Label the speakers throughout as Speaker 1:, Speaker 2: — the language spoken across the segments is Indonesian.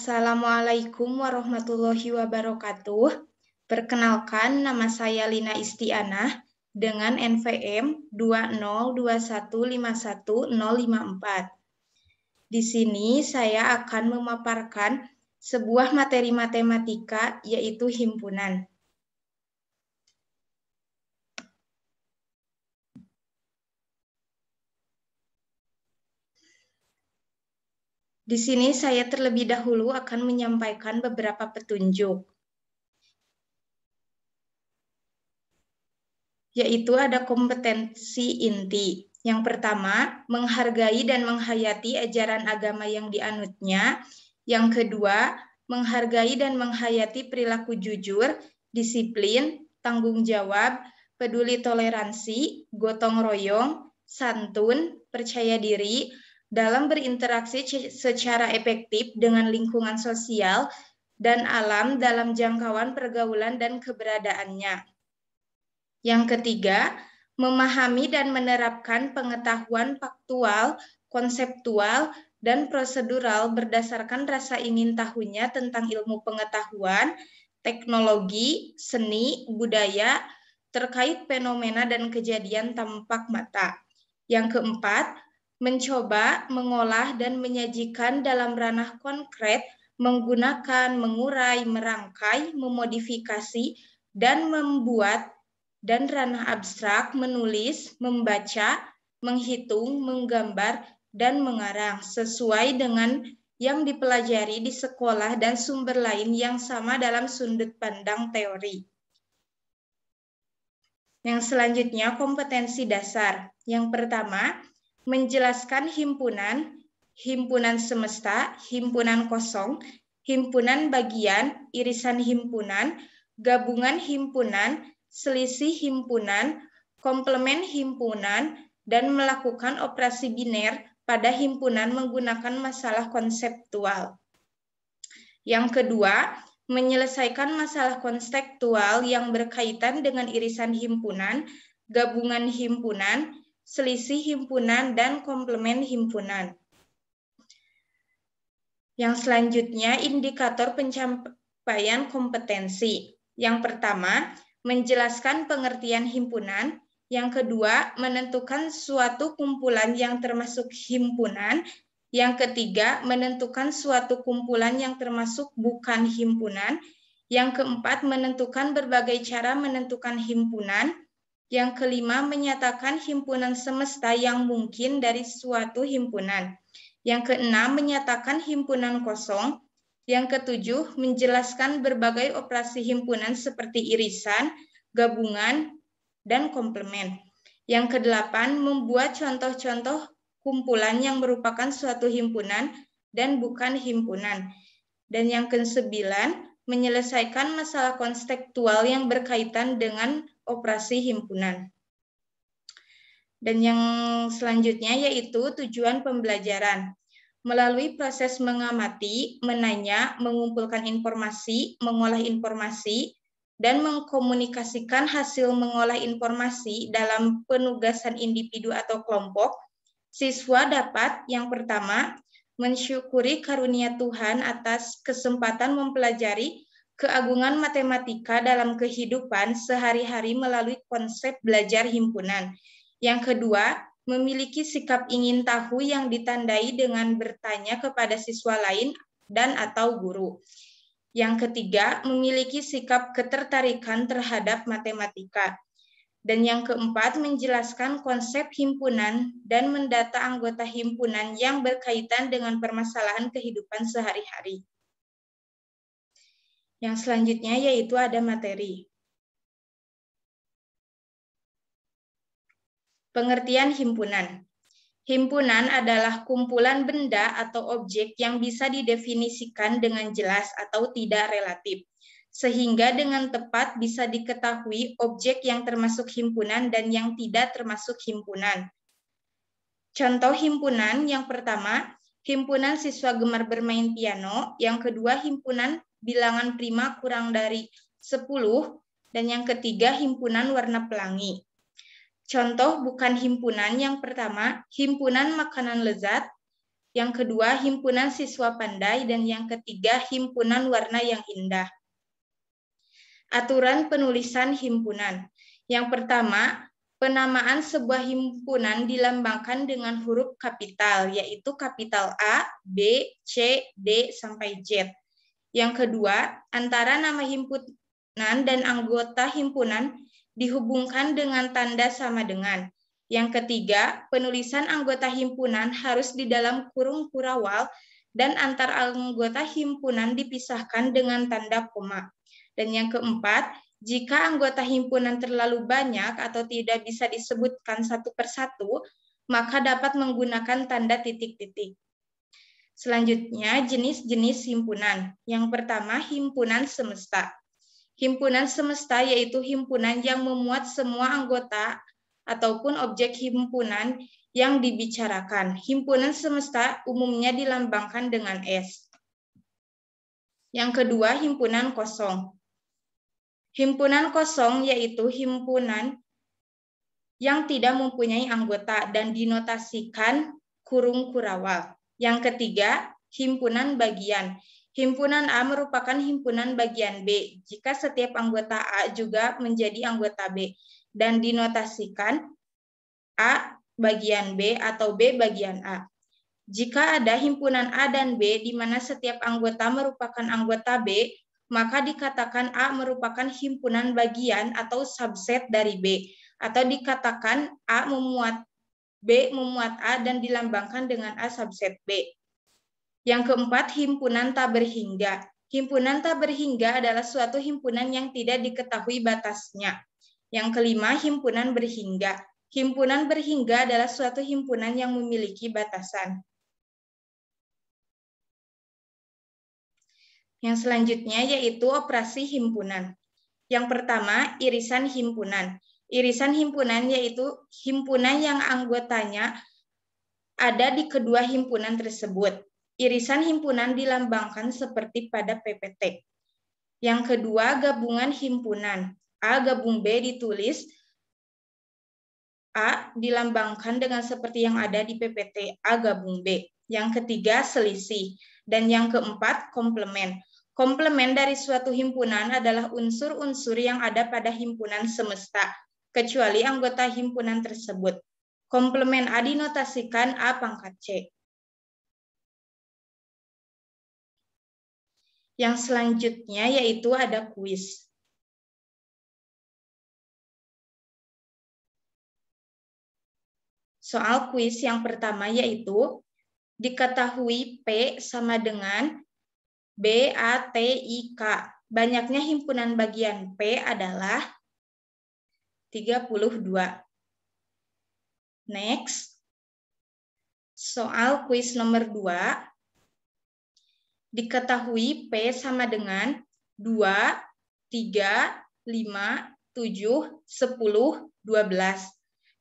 Speaker 1: Assalamualaikum warahmatullahi wabarakatuh. Perkenalkan, nama saya Lina Istianah dengan NVM 202151054. Di sini saya akan memaparkan sebuah materi matematika, yaitu himpunan. Di sini saya terlebih dahulu akan menyampaikan beberapa petunjuk, yaitu ada kompetensi inti. Yang pertama, menghargai dan menghayati ajaran agama yang dianutnya. Yang kedua, menghargai dan menghayati perilaku jujur, disiplin, tanggung jawab, peduli toleransi, gotong royong, santun, percaya diri, dalam berinteraksi secara efektif dengan lingkungan sosial dan alam dalam jangkauan pergaulan dan keberadaannya. Yang ketiga, memahami dan menerapkan pengetahuan faktual, konseptual, dan prosedural berdasarkan rasa ingin tahunya tentang ilmu pengetahuan, teknologi, seni, budaya, terkait fenomena dan kejadian tampak mata. Yang keempat, mencoba, mengolah, dan menyajikan dalam ranah konkret, menggunakan, mengurai, merangkai, memodifikasi, dan membuat, dan ranah abstrak, menulis, membaca, menghitung, menggambar, dan mengarang, sesuai dengan yang dipelajari di sekolah dan sumber lain yang sama dalam sudut pandang teori. Yang selanjutnya, kompetensi dasar. Yang pertama, menjelaskan himpunan, himpunan semesta, himpunan kosong, himpunan bagian, irisan himpunan, gabungan himpunan, selisih himpunan, komplement himpunan, dan melakukan operasi biner pada himpunan menggunakan masalah konseptual. Yang kedua, menyelesaikan masalah konseptual yang berkaitan dengan irisan himpunan, gabungan himpunan, selisih himpunan, dan komplement himpunan. Yang selanjutnya, indikator pencapaian kompetensi. Yang pertama, menjelaskan pengertian himpunan. Yang kedua, menentukan suatu kumpulan yang termasuk himpunan. Yang ketiga, menentukan suatu kumpulan yang termasuk bukan himpunan. Yang keempat, menentukan berbagai cara menentukan himpunan. Yang kelima, menyatakan himpunan semesta yang mungkin dari suatu himpunan. Yang keenam, menyatakan himpunan kosong. Yang ketujuh, menjelaskan berbagai operasi himpunan seperti irisan, gabungan, dan komplement. Yang kedelapan, membuat contoh-contoh kumpulan yang merupakan suatu himpunan dan bukan himpunan. Dan yang kesembilan, menyelesaikan masalah konseptual yang berkaitan dengan operasi himpunan. Dan yang selanjutnya yaitu tujuan pembelajaran. Melalui proses mengamati, menanya, mengumpulkan informasi, mengolah informasi, dan mengkomunikasikan hasil mengolah informasi dalam penugasan individu atau kelompok, siswa dapat yang pertama, mensyukuri karunia Tuhan atas kesempatan mempelajari keagungan matematika dalam kehidupan sehari-hari melalui konsep belajar himpunan. Yang kedua, memiliki sikap ingin tahu yang ditandai dengan bertanya kepada siswa lain dan atau guru. Yang ketiga, memiliki sikap ketertarikan terhadap matematika. Dan yang keempat, menjelaskan konsep himpunan dan mendata anggota himpunan yang berkaitan dengan permasalahan kehidupan sehari-hari. Yang selanjutnya yaitu ada materi. Pengertian himpunan. Himpunan adalah kumpulan benda atau objek yang bisa didefinisikan dengan jelas atau tidak relatif, sehingga dengan tepat bisa diketahui objek yang termasuk himpunan dan yang tidak termasuk himpunan. Contoh himpunan yang pertama, himpunan siswa gemar bermain piano, yang kedua himpunan bilangan prima kurang dari 10, dan yang ketiga himpunan warna pelangi. Contoh bukan himpunan yang pertama, himpunan makanan lezat, Yang kedua, himpunan siswa pandai. Dan yang ketiga, himpunan warna yang indah. Aturan penulisan himpunan. Yang pertama, penamaan sebuah himpunan dilambangkan dengan huruf kapital, yaitu kapital A, B, C, D, sampai Z. Yang kedua, antara nama himpunan dan anggota himpunan dihubungkan dengan tanda sama dengan. Yang ketiga, penulisan anggota himpunan harus di dalam kurung kurawal dan antar anggota himpunan dipisahkan dengan tanda koma. Dan yang keempat, jika anggota himpunan terlalu banyak atau tidak bisa disebutkan satu persatu, maka dapat menggunakan tanda titik-titik. Selanjutnya, jenis-jenis himpunan. Yang pertama, himpunan semesta. Himpunan semesta yaitu himpunan yang memuat semua anggota ataupun objek himpunan yang dibicarakan. Himpunan semesta umumnya dilambangkan dengan S. Yang kedua, himpunan kosong. Himpunan kosong yaitu himpunan yang tidak mempunyai anggota dan dinotasikan kurung kurawal. Yang ketiga, himpunan bagian. Himpunan A merupakan himpunan bagian B jika setiap anggota A juga menjadi anggota B dan dinotasikan A bagian B atau B bagian A. Jika ada himpunan A dan B di mana setiap anggota merupakan anggota B, maka dikatakan A merupakan himpunan bagian atau subset dari B, atau dikatakan A memuat B memuat A dan dilambangkan dengan A subset B. Yang keempat, himpunan tak berhingga. Himpunan tak berhingga adalah suatu himpunan yang tidak diketahui batasnya. Yang kelima, himpunan berhingga. Himpunan berhingga adalah suatu himpunan yang memiliki batasan. Yang selanjutnya yaitu operasi himpunan. Yang pertama, irisan himpunan. Irisan himpunan yaitu himpunan yang anggotanya ada di kedua himpunan tersebut. Irisan himpunan dilambangkan seperti pada PPT. Yang kedua, gabungan himpunan. A gabung B ditulis A dilambangkan dengan seperti yang ada di PPT, A gabung B. Yang ketiga, selisih. Dan yang keempat, komplement. Komplement dari suatu himpunan adalah unsur-unsur yang ada pada himpunan semesta, kecuali anggota himpunan tersebut. Komplement A dinotasikan A pangkat C. Yang selanjutnya yaitu ada kuis. Soal kuis yang pertama yaitu diketahui P sama dengan BATIK. Banyaknya himpunan bagian P adalah 32. Next. Soal kuis nomor 2. Diketahui P sama dengan 2, 3, 5, 7, 10, 12.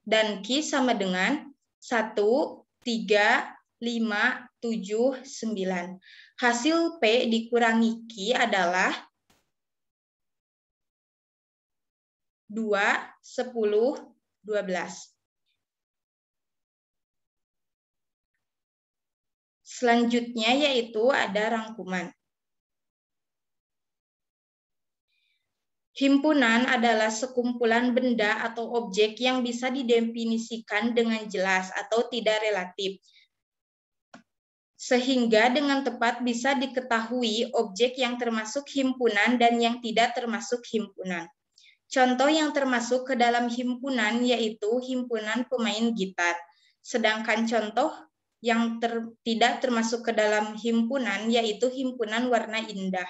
Speaker 1: Dan Q sama dengan 1, 3, 5, 7, 9. Hasil P dikurangi Q adalah 2, 10, 12. Selanjutnya yaitu ada rangkuman. Himpunan adalah sekumpulan benda atau objek yang bisa didefinisikan dengan jelas atau tidak relatif, sehingga dengan tepat bisa diketahui objek yang termasuk himpunan dan yang tidak termasuk himpunan. Contoh yang termasuk ke dalam himpunan yaitu himpunan pemain gitar, sedangkan contoh yang tidak termasuk ke dalam himpunan yaitu himpunan warna indah.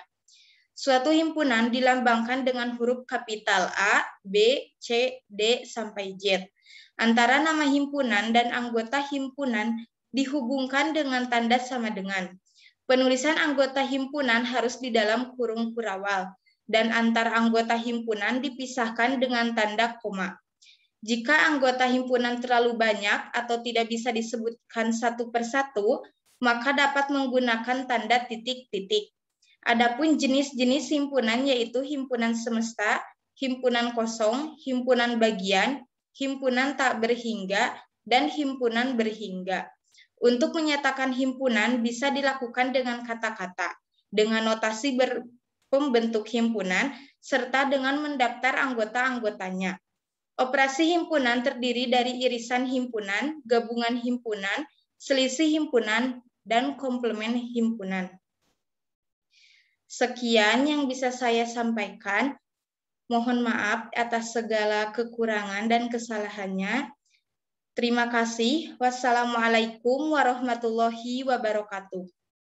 Speaker 1: Suatu himpunan dilambangkan dengan huruf kapital A, B, C, D, sampai Z. Antara nama himpunan dan anggota himpunan dihubungkan dengan tanda sama dengan. Penulisan anggota himpunan harus di dalam kurung kurawal, dan antar anggota himpunan dipisahkan dengan tanda koma. Jika anggota himpunan terlalu banyak atau tidak bisa disebutkan satu persatu, maka dapat menggunakan tanda titik-titik. Adapun jenis-jenis himpunan yaitu himpunan semesta, himpunan kosong, himpunan bagian, himpunan tak berhingga, dan himpunan berhingga. Untuk menyatakan himpunan bisa dilakukan dengan kata-kata, dengan notasi pembentuk himpunan, serta dengan mendaftar anggota-anggotanya. Operasi himpunan terdiri dari irisan himpunan, gabungan himpunan, selisih himpunan, dan komplement himpunan. Sekian yang bisa saya sampaikan. Mohon maaf atas segala kekurangan dan kesalahannya. Terima kasih. Wassalamualaikum warahmatullahi wabarakatuh.